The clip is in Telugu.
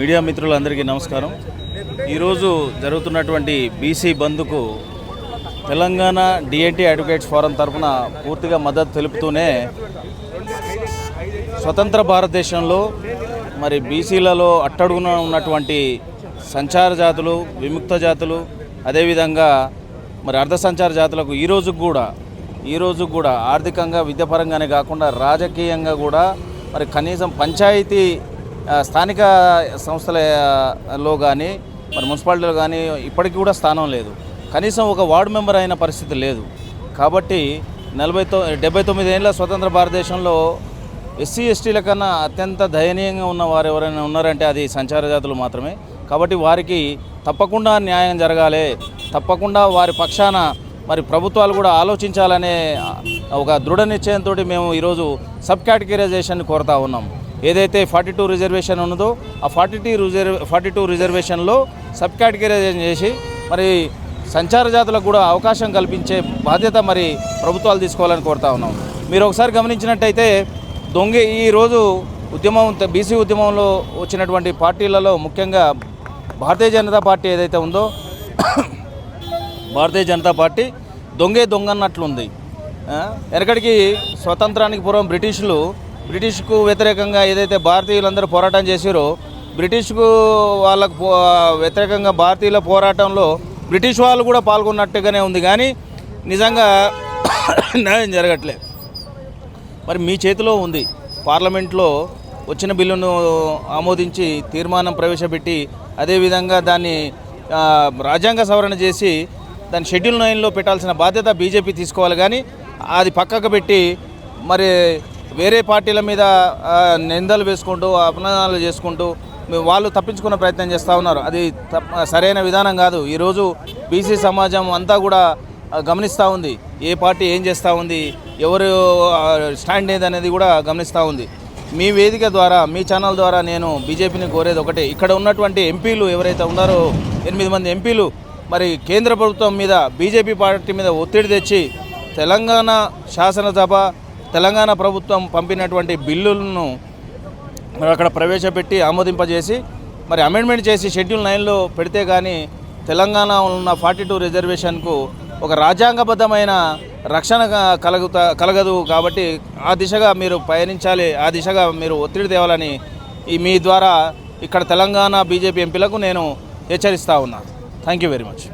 మీడియా మిత్రులందరికీ నమస్కారం. ఈరోజు జరుగుతున్నటువంటి బీసీ బంద్కు తెలంగాణ డిఎన్టీ అడ్వకేట్స్ ఫోరం తరఫున పూర్తిగా మద్దతు తెలుపుతూనే స్వతంత్ర భారతదేశంలో మరి బీసీలలో అట్టడుగున ఉన్నటువంటి సంచార జాతులు, విముక్త జాతులు, అదేవిధంగా మరి అర్ధ సంచార జాతులకు ఈరోజు కూడా ఆర్థికంగా, విద్యాపరంగానే కాకుండా రాజకీయంగా కూడా మరి కనీసం పంచాయతీ స్థానిక సంస్థలలో కానీ మరి మున్సిపాలిటీలో కానీ ఇప్పటికీ కూడా స్థానం లేదు. కనీసం ఒక వార్డు మెంబర్ అయిన పరిస్థితి లేదు. కాబట్టి 79 ఏళ్ళ స్వతంత్ర భారతదేశంలో ఎస్సీ ఎస్టీల కన్నా అత్యంత దయనీయంగా ఉన్న వారు ఎవరైనా ఉన్నారంటే అది సంచార జాతులు మాత్రమే. కాబట్టి వారికి తప్పకుండా న్యాయం జరగాలి, తప్పకుండా వారి పక్షాన మరి ప్రభుత్వాలు కూడా ఆలోచించాలనే ఒక దృఢ నిశ్చయంతో మేము ఈరోజు సబ్ కేటగిరైజేషన్ కోరుతా ఉన్నాం. ఏదైతే 42 రిజర్వేషన్ ఉన్నదో ఆ 42 రిజర్వేషన్లో సబ్ కేటగిరైజేషన్ చేసి మరి సంచార జాతులకు కూడా అవకాశం కల్పించే బాధ్యత మరి ప్రభుత్వాలు తీసుకోవాలని కోరుతా ఉన్నాం. మీరు ఒకసారి గమనించినట్టయితే ఈరోజు బీసీ ఉద్యమంలో వచ్చినటువంటి పార్టీలలో ముఖ్యంగా భారతీయ జనతా పార్టీ ఏదైతే ఉందో భారతీయ జనతా పార్టీ దొంగన్నట్లుంది. వెనకడికి స్వతంత్రానికి పూర్వం బ్రిటిష్కు వ్యతిరేకంగా ఏదైతే భారతీయులందరూ పోరాటం చేశారో బ్రిటిష్కు వాళ్ళకు వ్యతిరేకంగా భారతీయుల పోరాటంలో బ్రిటిష్ వాళ్ళు కూడా పాల్గొన్నట్టుగానే ఉంది, కానీ నిజంగా న్యాయం జరగట్లేదు. మరి మీ చేతిలో ఉంది. పార్లమెంట్లో వచ్చిన బిల్లును ఆమోదించి తీర్మానం ప్రవేశపెట్టి అదేవిధంగా దాన్ని రాజ్యాంగ సవరణ చేసి దాన్ని షెడ్యూల్ 9లో పెట్టాల్సిన బాధ్యత బీజేపీ తీసుకోవాలి. కానీ అది పక్కకు పెట్టి మరి వేరే పార్టీల మీద నిందలు వేసుకుంటూ అపమానాలు చేసుకుంటూ వాళ్ళు తప్పించుకునే ప్రయత్నం చేస్తూ ఉన్నారు. అది సరైన విధానం కాదు. ఈరోజు బీసీ సమాజం అంతా కూడా గమనిస్తూ ఉంది. ఏ పార్టీ ఏం చేస్తూ ఉంది, ఎవరు స్టాండ్ ఏదనేది కూడా గమనిస్తూ ఉంది. మీ వేదిక ద్వారా, మీ ఛానల్ ద్వారా నేను బీజేపీని కోరేది ఒకటే, ఇక్కడ ఉన్నటువంటి ఎంపీలు ఎవరైతే ఉన్నారో 8 మంది ఎంపీలు మరి కేంద్ర ప్రభుత్వం మీద, బీజేపీ పార్టీ మీద ఒత్తిడి తెచ్చి తెలంగాణ శాసనసభ, తెలంగాణ ప్రభుత్వం పంపినటువంటి బిల్లులను మరి అక్కడ ప్రవేశపెట్టి ఆమోదింపజేసి మరి అమెండ్మెంట్ చేసి షెడ్యూల్ 9లో పెడితే కానీ తెలంగాణ ఉన్న 42 రిజర్వేషన్కు ఒక రాజ్యాంగబద్ధమైన రక్షణ కలగదు. కాబట్టి ఆ దిశగా మీరు పయనించాలి, ఆ దిశగా మీరు ఒత్తిడి తేవాలని మీ ద్వారా ఇక్కడ తెలంగాణ బీజేపీ ఎంపీలకు నేను హెచ్చరిస్తూ ఉన్నాను. Thank you very much.